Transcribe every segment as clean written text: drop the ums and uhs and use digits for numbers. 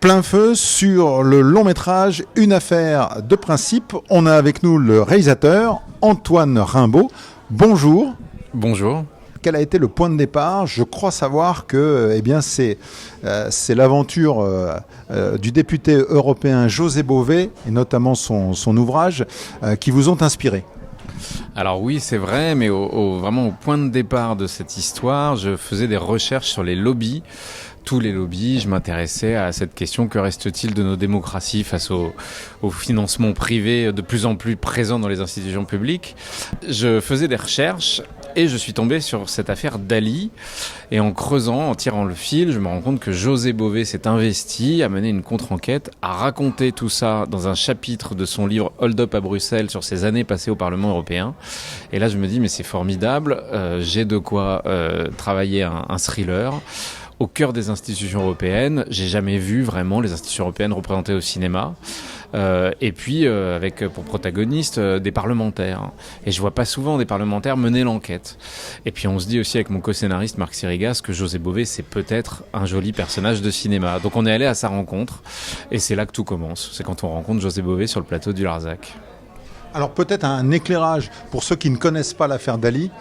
Plein feu sur le long métrage Une affaire de principe. On a avec nous le réalisateur Antoine Rimbaud. Bonjour. Bonjour. Quel a été le point de départ ? Je crois savoir que c'est l'aventure du député européen José Bové, et notamment son ouvrage, qui vous ont inspiré. Alors oui, c'est vrai, mais vraiment au point de départ de cette histoire, je faisais des recherches sur les lobbies. Tous les lobbies, je m'intéressais à cette question: que reste-t-il de nos démocraties face au financement privé de plus en plus présent dans les institutions publiques ? Je faisais des recherches et je suis tombé sur cette affaire Dali. Et en creusant, en tirant le fil, je me rends compte que José Bové s'est investi à mener une contre-enquête, à raconter tout ça dans un chapitre de son livre Hold Up à Bruxelles sur ses années passées au Parlement européen. Et là, je me dis, mais c'est formidable, j'ai de quoi travailler un thriller au cœur des institutions européennes. J'ai jamais vu vraiment les institutions européennes représentées au cinéma. Et puis avec pour protagonistes des parlementaires. Et je vois pas souvent des parlementaires mener l'enquête. Et puis on se dit aussi avec mon co-scénariste Marc Sirigas que José Bové, c'est peut-être un joli personnage de cinéma. Donc on est allé à sa rencontre et c'est là que tout commence. C'est quand on rencontre José Bové sur le plateau du Larzac. Alors peut-être un éclairage pour ceux qui ne connaissent pas l'affaire Dali,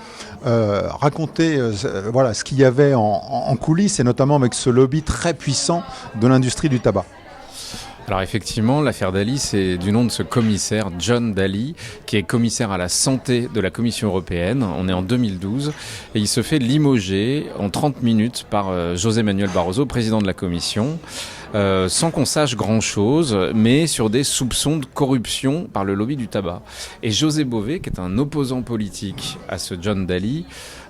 raconter ce qu'il y avait en coulisses, et notamment avec ce lobby très puissant de l'industrie du tabac. Alors effectivement, l'affaire Dali, c'est du nom de ce commissaire, John Dalli, qui est commissaire à la santé de la Commission européenne. On est en 2012 et il se fait limoger en 30 minutes par José Manuel Barroso, président de la Commission, sans qu'on sache grand-chose, mais sur des soupçons de corruption par le lobby du tabac. Et José Bové, qui est un opposant politique à ce John Dalli,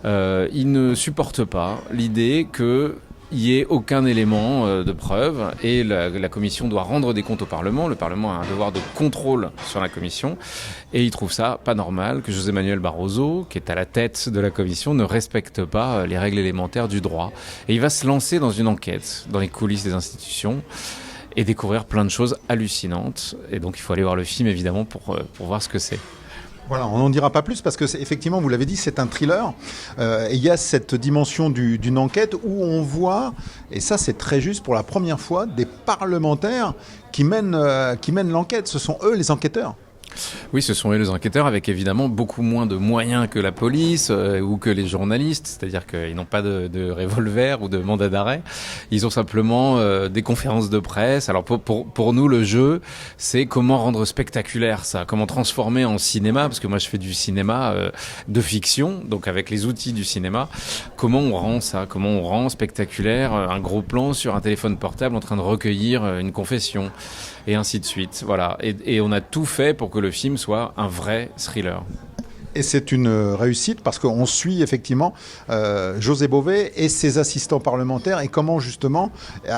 il ne supporte pas l'idée que il n'y ait aucun élément de preuve et la Commission doit rendre des comptes au Parlement. Le Parlement a un devoir de contrôle sur la Commission et il trouve ça pas normal que José Manuel Barroso, qui est à la tête de la Commission, ne respecte pas les règles élémentaires du droit. Et il va se lancer dans une enquête dans les coulisses des institutions et découvrir plein de choses hallucinantes. Et donc il faut aller voir le film évidemment pour voir ce que c'est. Voilà, on n'en dira pas plus parce que effectivement, vous l'avez dit, c'est un thriller. Et il y a cette dimension d'une enquête où on voit, et ça c'est très juste, pour la première fois, des parlementaires qui mènent l'enquête. Ce sont eux les enquêteurs. Oui, ce sont eux les enquêteurs, avec évidemment beaucoup moins de moyens que la police ou que les journalistes, c'est-à-dire qu'ils n'ont pas de revolver ou de mandat d'arrêt. Ils ont simplement des conférences de presse. Alors pour nous, le jeu, c'est comment rendre spectaculaire ça, comment transformer en cinéma, parce que moi je fais du cinéma de fiction, donc avec les outils du cinéma, comment on rend ça, comment on rend spectaculaire un gros plan sur un téléphone portable en train de recueillir une confession, et ainsi de suite. Voilà. Et on a tout fait pour que le film soit un vrai thriller. Et c'est une réussite parce qu'on suit effectivement José Bové et ses assistants parlementaires et comment justement,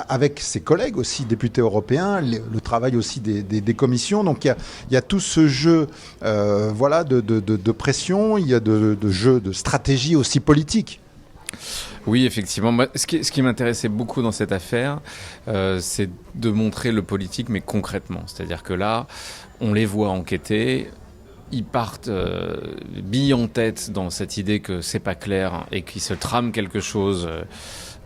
avec ses collègues aussi députés européens, le travail aussi des commissions. Donc il y a tout ce jeu de pression, il y a de jeu de stratégie aussi politique. Oui, effectivement. Moi, ce qui m'intéressait beaucoup dans cette affaire, c'est de montrer le politique, mais concrètement. C'est-à-dire que là, on les voit enquêter, ils partent billes en tête dans cette idée que c'est pas clair et qu'il se trame quelque chose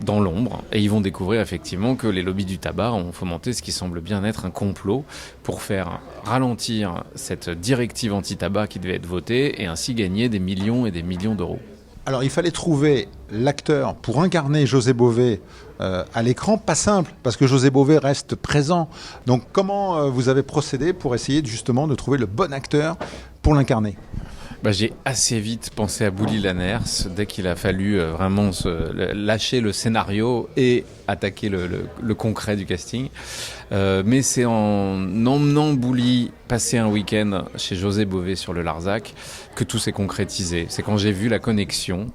dans l'ombre. Et ils vont découvrir effectivement que les lobbies du tabac ont fomenté ce qui semble bien être un complot pour faire ralentir cette directive anti-tabac qui devait être votée et ainsi gagner des millions et des millions d'euros. Alors il fallait trouver l'acteur pour incarner José Bové à l'écran, pas simple, parce que José Bové reste présent. Donc comment vous avez procédé pour essayer justement de trouver le bon acteur pour l'incarner ? J'ai assez vite pensé à Bouli Lanners dès qu'il a fallu vraiment lâcher le scénario et attaquer le concret du casting. Mais c'est en emmenant Bouli passer un week-end chez José Bové sur le Larzac que tout s'est concrétisé. C'est quand j'ai vu la connexion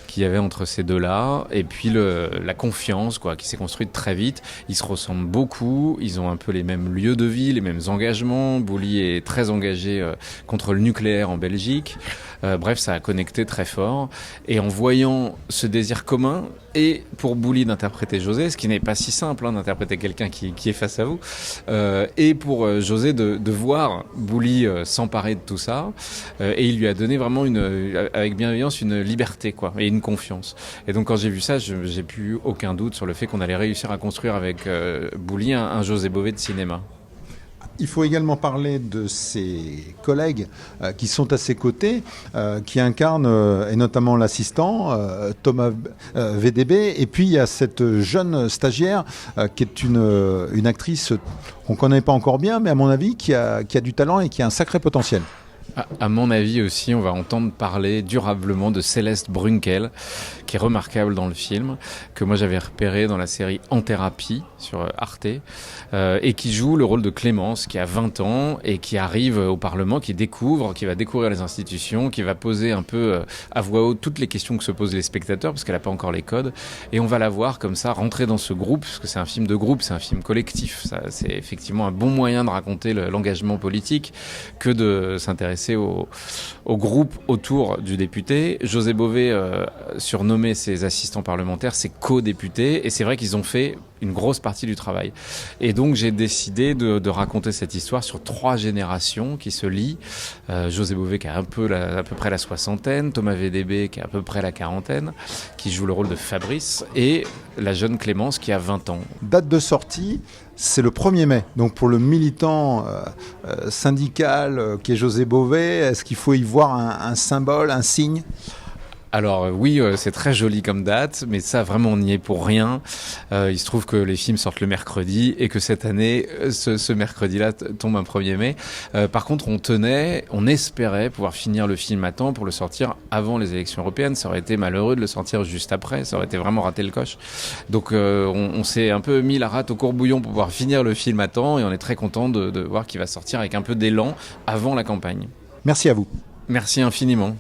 qu'il y avait entre ces deux-là, et puis la confiance qui s'est construite très vite. Ils se ressemblent beaucoup, ils ont un peu les mêmes lieux de vie, les mêmes engagements. Bouli est très engagé contre le nucléaire en Belgique. Bref, ça a connecté très fort. Et en voyant ce désir commun, et pour Bouli d'interpréter José, ce qui n'est pas si simple d'interpréter quelqu'un qui est face à vous, et pour José de voir Bouli s'emparer de tout ça, et il lui a donné vraiment avec bienveillance une liberté et une confiance. Et donc quand j'ai vu ça, j'ai plus aucun doute sur le fait qu'on allait réussir à construire avec Bouli un José Bové de cinéma. Il faut également parler de ses collègues qui sont à ses côtés, qui incarnent, et notamment l'assistant, Thomas VDB. Et puis il y a cette jeune stagiaire qui est une actrice qu'on ne connaît pas encore bien, mais à mon avis qui a du talent et qui a un sacré potentiel. À mon avis aussi, on va entendre parler durablement de Céleste Brunkel, qui est remarquable dans le film, que moi j'avais repéré dans la série En Thérapie sur Arte, et qui joue le rôle de Clémence, qui a 20 ans et qui arrive au Parlement, qui va découvrir les institutions, qui va poser un peu à voix haute toutes les questions que se posent les spectateurs, parce qu'elle n'a pas encore les codes, et on va la voir comme ça rentrer dans ce groupe, parce que c'est un film de groupe, c'est un film collectif, ça, c'est effectivement un bon moyen de raconter l'engagement politique que de s'intéresser au groupe autour du député. José Bové surnommait ses assistants parlementaires ses co-députés, et c'est vrai qu'ils ont fait une grosse partie du travail. Et donc j'ai décidé de raconter cette histoire sur 3 générations qui se lient. José Bové qui a à peu près la soixantaine, Thomas VDB qui a à peu près la quarantaine, qui joue le rôle de Fabrice, et la jeune Clémence qui a 20 ans. Date de sortie, c'est le 1er mai. Donc pour le militant syndical qui est José Bové, est-ce qu'il faut y voir un symbole, un signe ? Alors oui, c'est très joli comme date, mais ça vraiment on n'y est pour rien. Il se trouve que les films sortent le mercredi et que cette année, ce mercredi-là tombe un 1er mai. Par contre, on espérait pouvoir finir le film à temps pour le sortir avant les élections européennes. Ça aurait été malheureux de le sortir juste après, ça aurait été vraiment rater le coche. Donc on s'est un peu mis la rate au courbouillon pour pouvoir finir le film à temps, et on est très content de voir qu'il va sortir avec un peu d'élan avant la campagne. Merci à vous. Merci infiniment.